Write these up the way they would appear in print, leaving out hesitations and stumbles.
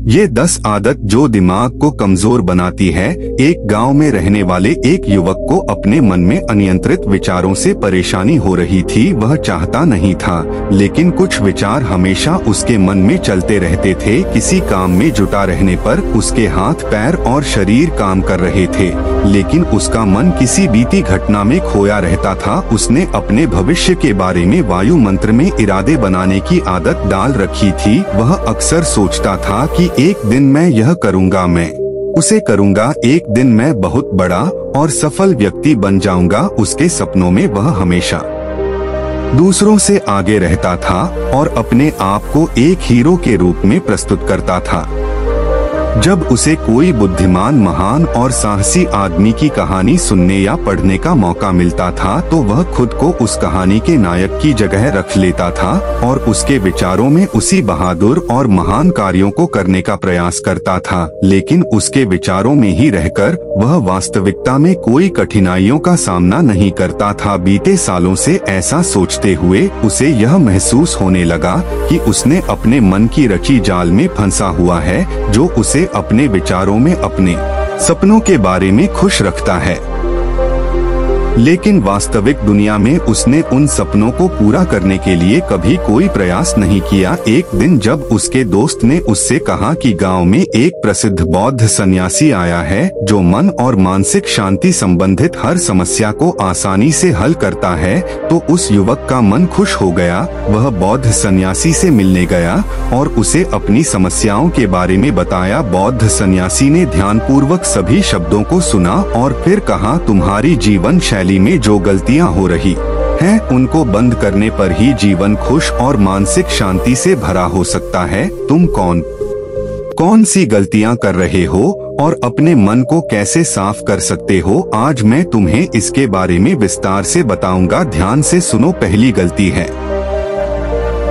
ये 10 आदत जो दिमाग को कमजोर बनाती है। एक गांव में रहने वाले एक युवक को अपने मन में अनियंत्रित विचारों से परेशानी हो रही थी। वह चाहता नहीं था, लेकिन कुछ विचार हमेशा उसके मन में चलते रहते थे। किसी काम में जुटा रहने पर उसके हाथ, पैर और शरीर काम कर रहे थे, लेकिन उसका मन किसी बीती घटना में खोया रहता था। उसने अपने भविष्य के बारे में वायु मंत्र में इरादे बनाने की आदत डाल रखी थी। वह अक्सर सोचता था कि एक दिन मैं यह करूँगा, मैं उसे करूँगा, एक दिन मैं बहुत बड़ा और सफल व्यक्ति बन जाऊँगा। उसके सपनों में वह हमेशा दूसरों से आगे रहता था और अपने आप को एक हीरो के रूप में प्रस्तुत करता था। जब उसे कोई बुद्धिमान, महान और साहसी आदमी की कहानी सुनने या पढ़ने का मौका मिलता था, तो वह खुद को उस कहानी के नायक की जगह रख लेता था और उसके विचारों में उसी बहादुर और महान कार्यों को करने का प्रयास करता था। लेकिन उसके विचारों में ही रहकर वह वास्तविकता में कोई कठिनाइयों का सामना नहीं करता था। बीते सालों से ऐसा सोचते हुए उसे यह महसूस होने लगा कि उसने अपने मन की रची जाल में फंसा हुआ है, जो उसे अपने विचारों में अपने सपनों के बारे में खुश रखता है। लेकिन वास्तविक दुनिया में उसने उन सपनों को पूरा करने के लिए कभी कोई प्रयास नहीं किया। एक दिन जब उसके दोस्त ने उससे कहा कि गांव में एक प्रसिद्ध बौद्ध सन्यासी आया है, जो मन और मानसिक शांति संबंधित हर समस्या को आसानी से हल करता है, तो उस युवक का मन खुश हो गया। वह बौद्ध सन्यासी से मिलने गया और उसे अपनी समस्याओं के बारे में बताया। बौद्ध सन्यासी ने ध्यानपूर्वक सभी शब्दों को सुना और फिर कहा, तुम्हारी जीवन शैली में जो गलतियां हो रही हैं, उनको बंद करने पर ही जीवन खुश और मानसिक शांति से भरा हो सकता है। तुम कौन सी गलतियां कर रहे हो और अपने मन को कैसे साफ कर सकते हो, आज मैं तुम्हें इसके बारे में विस्तार से बताऊंगा। ध्यान से सुनो। पहली गलती है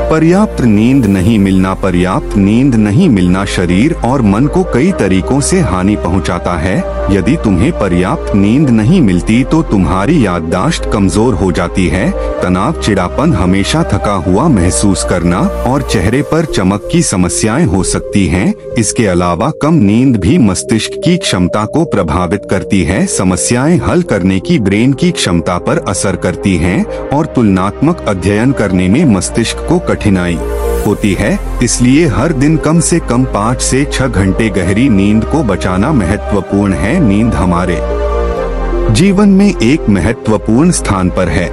पर्याप्त नींद नहीं मिलना। पर्याप्त नींद नहीं मिलना शरीर और मन को कई तरीकों से हानि पहुंचाता है। यदि तुम्हें पर्याप्त नींद नहीं मिलती तो तुम्हारी याददाश्त कमजोर हो जाती है। तनाव, चिड़ापन, हमेशा थका हुआ महसूस करना और चेहरे पर चमक की समस्याएं हो सकती हैं। इसके अलावा कम नींद भी मस्तिष्क की क्षमता को प्रभावित करती है। समस्याएं हल करने की ब्रेन की क्षमता पर असर करती हैं और तुलनात्मक अध्ययन करने में मस्तिष्क को कठिनाई होती है। इसलिए हर दिन कम से कम 5 से 6 घंटे गहरी नींद को बचाना महत्वपूर्ण है। नींद हमारे जीवन में एक महत्वपूर्ण स्थान पर है,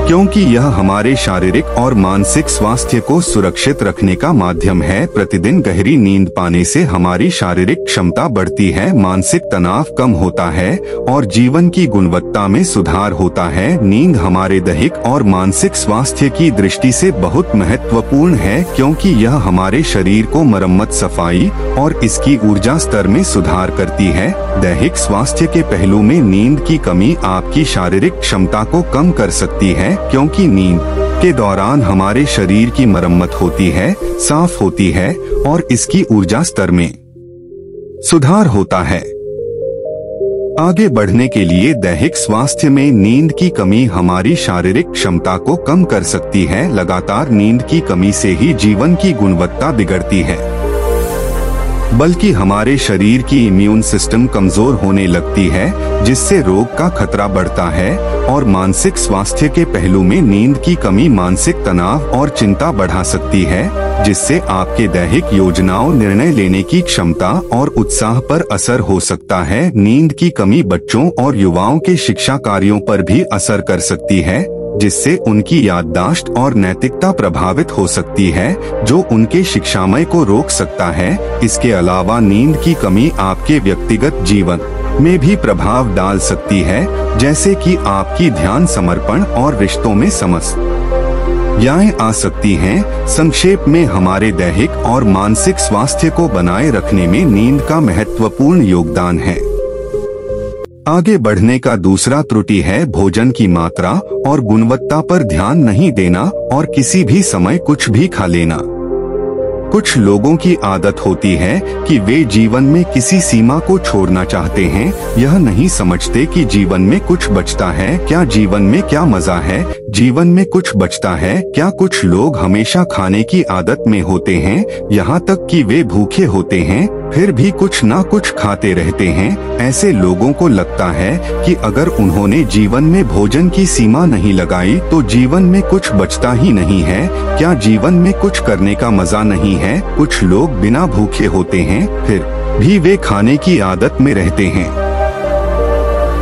क्योंकि यह हमारे शारीरिक और मानसिक स्वास्थ्य को सुरक्षित रखने का माध्यम है। प्रतिदिन गहरी नींद पाने से हमारी शारीरिक क्षमता बढ़ती है, मानसिक तनाव कम होता है और जीवन की गुणवत्ता में सुधार होता है। नींद हमारे दैहिक और मानसिक स्वास्थ्य की दृष्टि से बहुत महत्वपूर्ण है, क्योंकि यह हमारे शरीर को मरम्मत, सफाई और इसकी ऊर्जा स्तर में सुधार करती है। दैहिक स्वास्थ्य के पहलू में नींद की कमी आपकी शारीरिक क्षमता को कम कर सकती है, क्योंकि नींद के दौरान हमारे शरीर की मरम्मत होती है, साफ होती है और इसकी ऊर्जा स्तर में सुधार होता है। आगे बढ़ने के लिए दैहिक स्वास्थ्य में नींद की कमी हमारी शारीरिक क्षमता को कम कर सकती है। लगातार नींद की कमी से ही जीवन की गुणवत्ता बिगड़ती है, बल्कि हमारे शरीर की इम्यून सिस्टम कमजोर होने लगती है, जिससे रोग का खतरा बढ़ता है। और मानसिक स्वास्थ्य के पहलू में नींद की कमी मानसिक तनाव और चिंता बढ़ा सकती है, जिससे आपके दैहिक योजनाओं, निर्णय लेने की क्षमता और उत्साह पर असर हो सकता है। नींद की कमी बच्चों और युवाओं के शिक्षा कार्यों पर भी असर कर सकती है, जिससे उनकी याददाश्त और नैतिकता प्रभावित हो सकती है, जो उनके शिक्षामय को रोक सकता है। इसके अलावा नींद की कमी आपके व्यक्तिगत जीवन में भी प्रभाव डाल सकती है, जैसे कि आपकी ध्यान, समर्पण और रिश्तों में समस्याएं आ सकती हैं। संक्षेप में, हमारे दैहिक और मानसिक स्वास्थ्य को बनाए रखने में नींद का महत्वपूर्ण योगदान है। आगे बढ़ने का दूसरा त्रुटि है भोजन की मात्रा और गुणवत्ता पर ध्यान नहीं देना और किसी भी समय कुछ भी खा लेना। कुछ लोगों की आदत होती है कि वे जीवन में किसी सीमा को छोड़ना चाहते हैं, यह नहीं समझते कि जीवन में कुछ बचता है, क्या जीवन में क्या मजा है। जीवन में कुछ बचता है क्या? कुछ लोग हमेशा खाने की आदत में होते हैं, यहाँ तक कि वे भूखे होते हैं फिर भी कुछ ना कुछ खाते रहते हैं। ऐसे लोगों को लगता है कि अगर उन्होंने जीवन में भोजन की सीमा नहीं लगाई तो जीवन में कुछ बचता ही नहीं है। क्या जीवन में कुछ करने का मजा नहीं है? कुछ लोग बिना भूखे होते हैं फिर भी वे खाने की आदत में रहते हैं।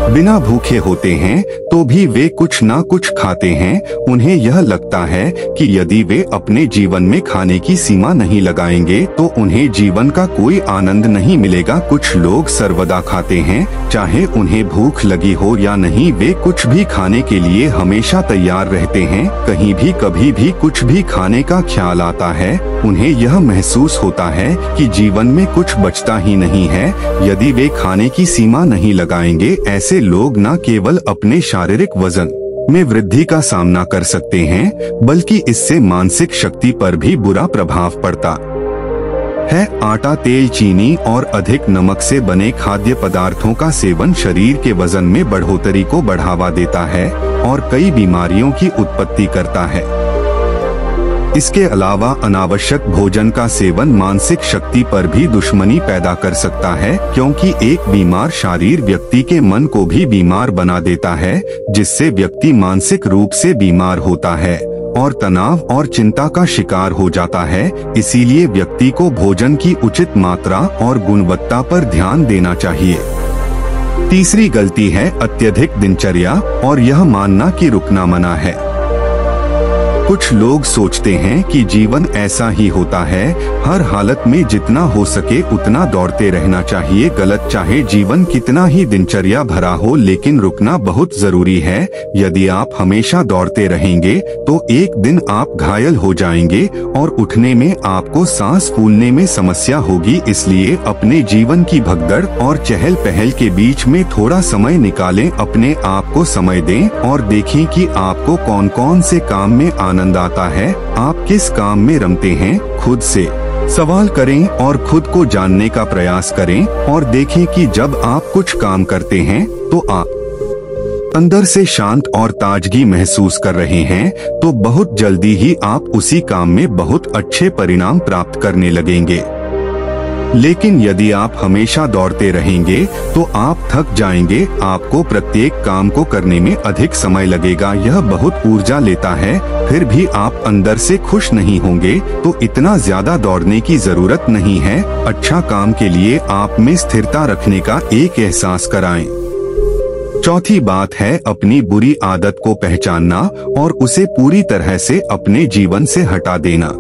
बिना भूखे होते हैं तो भी वे कुछ ना कुछ खाते हैं। उन्हें यह लगता है कि यदि वे अपने जीवन में खाने की सीमा नहीं लगाएंगे तो उन्हें जीवन का कोई आनंद नहीं मिलेगा। कुछ लोग सर्वदा खाते हैं, चाहे उन्हें भूख लगी हो या नहीं, वे कुछ भी खाने के लिए हमेशा तैयार रहते हैं। कहीं भी कभी भी कुछ भी खाने का ख्याल आता है, उन्हें यह महसूस होता है कि जीवन में कुछ बचता ही नहीं है। यदि वे खाने की सीमा नहीं लगाएंगे, ऐसे लोग न केवल अपने शारीरिक वजन में वृद्धि का सामना कर सकते हैं बल्कि इससे मानसिक शक्ति पर भी बुरा प्रभाव पड़ता है। आटा, तेल, चीनी और अधिक नमक से बने खाद्य पदार्थों का सेवन शरीर के वजन में बढ़ोतरी को बढ़ावा देता है और कई बीमारियों की उत्पत्ति करता है। इसके अलावा अनावश्यक भोजन का सेवन मानसिक शक्ति पर भी दुश्मनी पैदा कर सकता है, क्योंकि एक बीमार शरीर व्यक्ति के मन को भी बीमार बना देता है, जिससे व्यक्ति मानसिक रूप से बीमार होता है और तनाव और चिंता का शिकार हो जाता है। इसीलिए व्यक्ति को भोजन की उचित मात्रा और गुणवत्ता पर ध्यान देना चाहिए। तीसरी गलती है अत्यधिक दिनचर्या और यह मानना कि रुकना मना है। कुछ लोग सोचते हैं कि जीवन ऐसा ही होता है, हर हालत में जितना हो सके उतना दौड़ते रहना चाहिए। गलत, चाहे जीवन कितना ही दिनचर्या भरा हो, लेकिन रुकना बहुत जरूरी है। यदि आप हमेशा दौड़ते रहेंगे तो एक दिन आप घायल हो जाएंगे और उठने में आपको सांस फूलने में समस्या होगी। इसलिए अपने जीवन की भगदड़ और चहल पहल के बीच में थोड़ा समय निकालें, अपने आप को समय दें और देखें कि आपको कौन कौन से काम में आनंद आता है, आप किस काम में रमते हैं। खुद से सवाल करें और खुद को जानने का प्रयास करें और देखें कि जब आप कुछ काम करते हैं तो आप अंदर से शांत और ताजगी महसूस कर रहे हैं, तो बहुत जल्दी ही आप उसी काम में बहुत अच्छे परिणाम प्राप्त करने लगेंगे। लेकिन यदि आप हमेशा दौड़ते रहेंगे तो आप थक जाएंगे, आपको प्रत्येक काम को करने में अधिक समय लगेगा, यह बहुत ऊर्जा लेता है, फिर भी आप अंदर से खुश नहीं होंगे। तो इतना ज्यादा दौड़ने की जरूरत नहीं है। अच्छा काम के लिए आप में स्थिरता रखने का एक एहसास कराएं। चौथी बात है अपनी बुरी आदत को पहचानना और उसे पूरी तरह से अपने जीवन से हटा देना।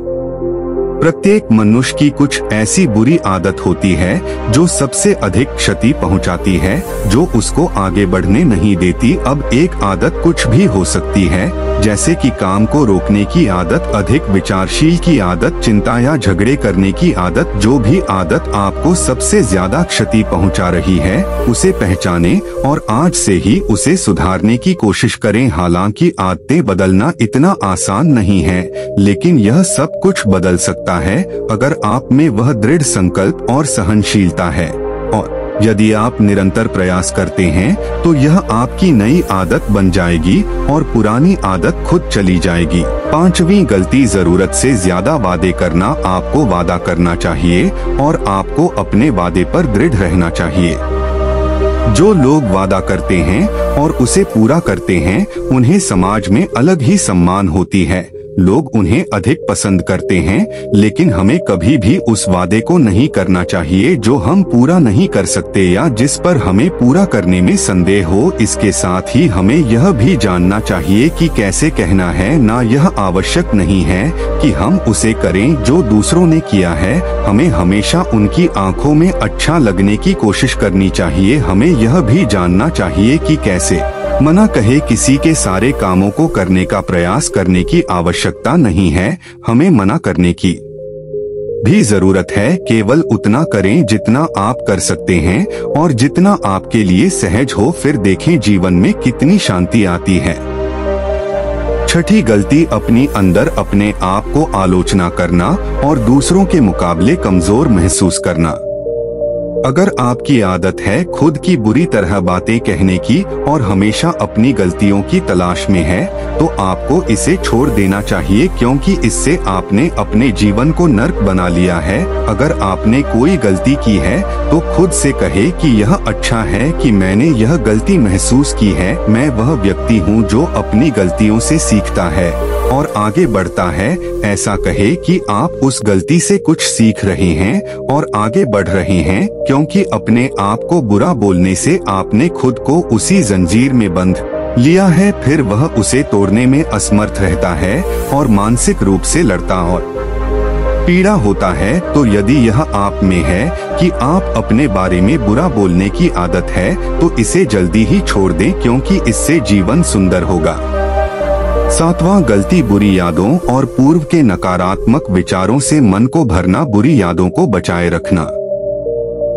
प्रत्येक मनुष्य की कुछ ऐसी बुरी आदत होती है जो सबसे अधिक क्षति पहुंचाती है, जो उसको आगे बढ़ने नहीं देती। अब एक आदत कुछ भी हो सकती है, जैसे कि काम को रोकने की आदत, अधिक विचारशील की आदत, चिंता या झगड़े करने की आदत। जो भी आदत आपको सबसे ज्यादा क्षति पहुंचा रही है, उसे पहचानें और आज से ही उसे सुधारने की कोशिश करें। हालांकि आदतें बदलना इतना आसान नहीं है, लेकिन यह सब कुछ बदल सकता है अगर आप में वह दृढ़ संकल्प और सहनशीलता है। और यदि आप निरंतर प्रयास करते हैं तो यह आपकी नई आदत बन जाएगी और पुरानी आदत खुद चली जाएगी। पांचवी गलती, जरूरत से ज्यादा वादे करना। आपको वादा करना चाहिए और आपको अपने वादे पर दृढ़ रहना चाहिए। जो लोग वादा करते हैं और उसे पूरा करते हैं, उन्हें समाज में अलग ही सम्मान होती है। लोग उन्हें अधिक पसंद करते हैं, लेकिन हमें कभी भी उस वादे को नहीं करना चाहिए जो हम पूरा नहीं कर सकते या जिस पर हमें पूरा करने में संदेह हो। इसके साथ ही हमें यह भी जानना चाहिए कि कैसे कहना है ना। यह आवश्यक नहीं है कि हम उसे करें जो दूसरों ने किया है। हमें हमेशा उनकी आंखों में अच्छा लगने की कोशिश करनी चाहिए। हमें यह भी जानना चाहिए कि कैसे मना कहे। किसी के सारे कामों को करने का प्रयास करने की आवश्यकता नहीं है, हमें मना करने की भी जरूरत है। केवल उतना करें जितना आप कर सकते हैं और जितना आपके लिए सहज हो, फिर देखें जीवन में कितनी शांति आती है। छठी गलती, अपनी अंदर अपने आप को आलोचना करना और दूसरों के मुकाबले कमजोर महसूस करना। अगर आपकी आदत है खुद की बुरी तरह बातें कहने की और हमेशा अपनी गलतियों की तलाश में है, तो आपको इसे छोड़ देना चाहिए, क्योंकि इससे आपने अपने जीवन को नर्क बना लिया है। अगर आपने कोई गलती की है तो खुद से कहे कि यह अच्छा है कि मैंने यह गलती महसूस की है। मैं वह व्यक्ति हूँ जो अपनी गलतियों से सीखता है और आगे बढ़ता है। ऐसा कहे कि आप उस गलती से कुछ सीख रहे हैं और आगे बढ़ रहे हैं, क्योंकि अपने आप को बुरा बोलने से आपने खुद को उसी जंजीर में बंध लिया है। फिर वह उसे तोड़ने में असमर्थ रहता है और मानसिक रूप से लड़ता और पीड़ा होता है। तो यदि यह आप में है कि आप अपने बारे में बुरा बोलने की आदत है, तो इसे जल्दी ही छोड़ दें, क्योंकि इससे जीवन सुंदर होगा। 7वां गलती, बुरी यादों और पूर्व के नकारात्मक विचारों से मन को भरना। बुरी यादों को बचाए रखना।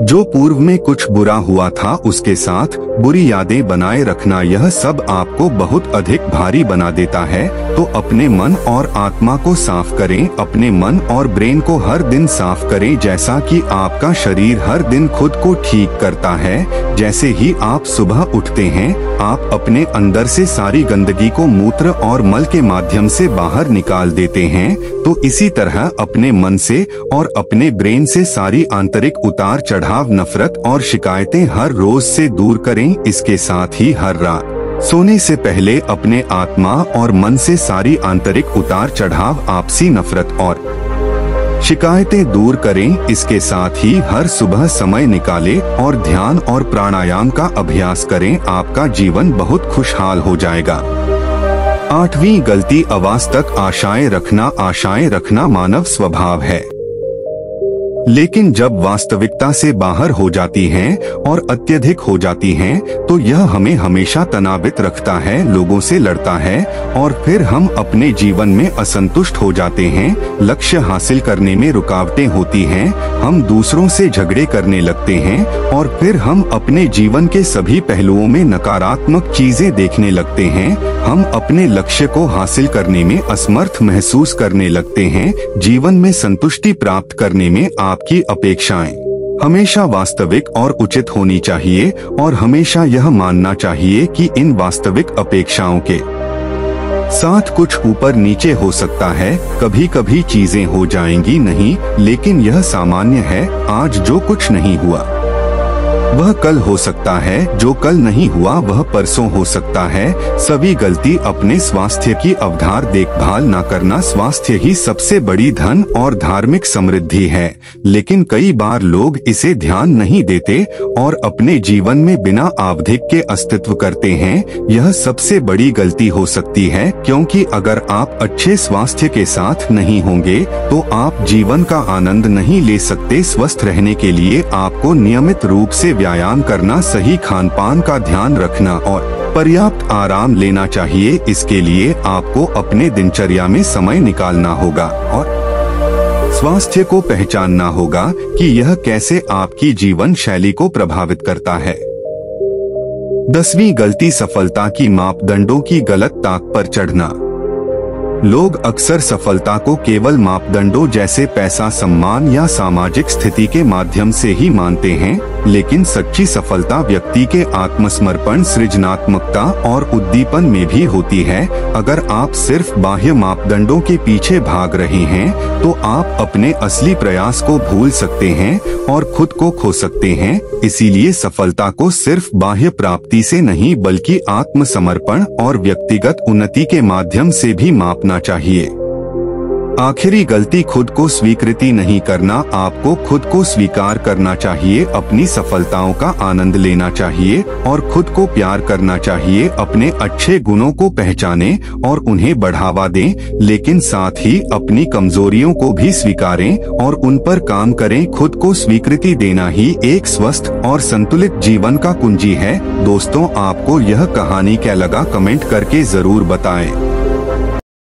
जो पूर्व में कुछ बुरा हुआ था उसके साथ बुरी यादें बनाए रखना, यह सब आपको बहुत अधिक भारी बना देता है। तो अपने मन और आत्मा को साफ करें। अपने मन और ब्रेन को हर दिन साफ करें, जैसा कि आपका शरीर हर दिन खुद को ठीक करता है। जैसे ही आप सुबह उठते हैं, आप अपने अंदर से सारी गंदगी को मूत्र और मल के माध्यम से बाहर निकाल देते हैं। तो इसी तरह अपने मन से और अपने ब्रेन से सारी आंतरिक उतार चढ़ाव, नफरत और शिकायतें हर रोज से दूर करें। इसके साथ ही हर रात सोने से पहले अपने आत्मा और मन से सारी आंतरिक उतार चढ़ाव, आपसी नफरत और शिकायतें दूर करें। इसके साथ ही हर सुबह समय निकालें और ध्यान और प्राणायाम का अभ्यास करें। आपका जीवन बहुत खुशहाल हो जाएगा। 8वीं गलती, अवास्तविक आशाएं रखना। आशाएं रखना मानव स्वभाव है, लेकिन जब वास्तविकता से बाहर हो जाती हैं और अत्यधिक हो जाती हैं, तो यह हमें हमेशा तनावित रखता है, लोगों से लड़ता है और फिर हम अपने जीवन में असंतुष्ट हो जाते हैं। लक्ष्य हासिल करने में रुकावटें होती हैं, हम दूसरों से झगड़े करने लगते हैं और फिर हम अपने जीवन के सभी पहलुओं में नकारात्मक चीजें देखने लगते हैं। हम अपने लक्ष्य को हासिल करने में असमर्थ महसूस करने लगते हैं। जीवन में संतुष्टि प्राप्त करने में आपकी अपेक्षाएं हमेशा वास्तविक और उचित होनी चाहिए और हमेशा यह मानना चाहिए कि इन वास्तविक अपेक्षाओं के साथ कुछ ऊपर नीचे हो सकता है। कभी कभी चीजें हो जाएंगी नहीं, लेकिन यह सामान्य है। आज जो कुछ नहीं हुआ वह कल हो सकता है, जो कल नहीं हुआ वह परसों हो सकता है। सभी गलती अपने स्वास्थ्य की अवधार देखभाल न करना। स्वास्थ्य ही सबसे बड़ी धन और धार्मिक समृद्धि है, लेकिन कई बार लोग इसे ध्यान नहीं देते और अपने जीवन में बिना आवधिक के अस्तित्व करते हैं। यह सबसे बड़ी गलती हो सकती है, क्योंकि अगर आप अच्छे स्वास्थ्य के साथ नहीं होंगे तो आप जीवन का आनंद नहीं ले सकते। स्वस्थ रहने के लिए आपको नियमित रूप से व्यायाम करना, सही खान पान का ध्यान रखना और पर्याप्त आराम लेना चाहिए। इसके लिए आपको अपने दिनचर्या में समय निकालना होगा और स्वास्थ्य को पहचानना होगा कि यह कैसे आपकी जीवन शैली को प्रभावित करता है। 10वीं गलती, सफलता की मापदंडों की गलत ताक पर चढ़ना। लोग अक्सर सफलता को केवल मापदंडों जैसे पैसा, सम्मान या सामाजिक स्थिति के माध्यम से ही मानते हैं, लेकिन सच्ची सफलता व्यक्ति के आत्मसमर्पण, सृजनात्मकता और उद्दीपन में भी होती है। अगर आप सिर्फ बाह्य मापदंडों के पीछे भाग रहे हैं, तो आप अपने असली प्रयास को भूल सकते हैं और खुद को खो सकते हैं। इसीलिए सफलता को सिर्फ बाह्य प्राप्ति से नहीं, बल्कि आत्मसमर्पण और व्यक्तिगत उन्नति के माध्यम से भी मापना चाहिए। आखिरी गलती, खुद को स्वीकृति नहीं करना। आपको खुद को स्वीकार करना चाहिए, अपनी सफलताओं का आनंद लेना चाहिए और खुद को प्यार करना चाहिए। अपने अच्छे गुणों को पहचानें और उन्हें बढ़ावा दें, लेकिन साथ ही अपनी कमजोरियों को भी स्वीकारें और उन पर काम करें। खुद को स्वीकृति देना ही एक स्वस्थ और संतुलित जीवन का कुंजी है। दोस्तों, आपको यह कहानी क्या लगा, कमेंट करके जरूर बताएं।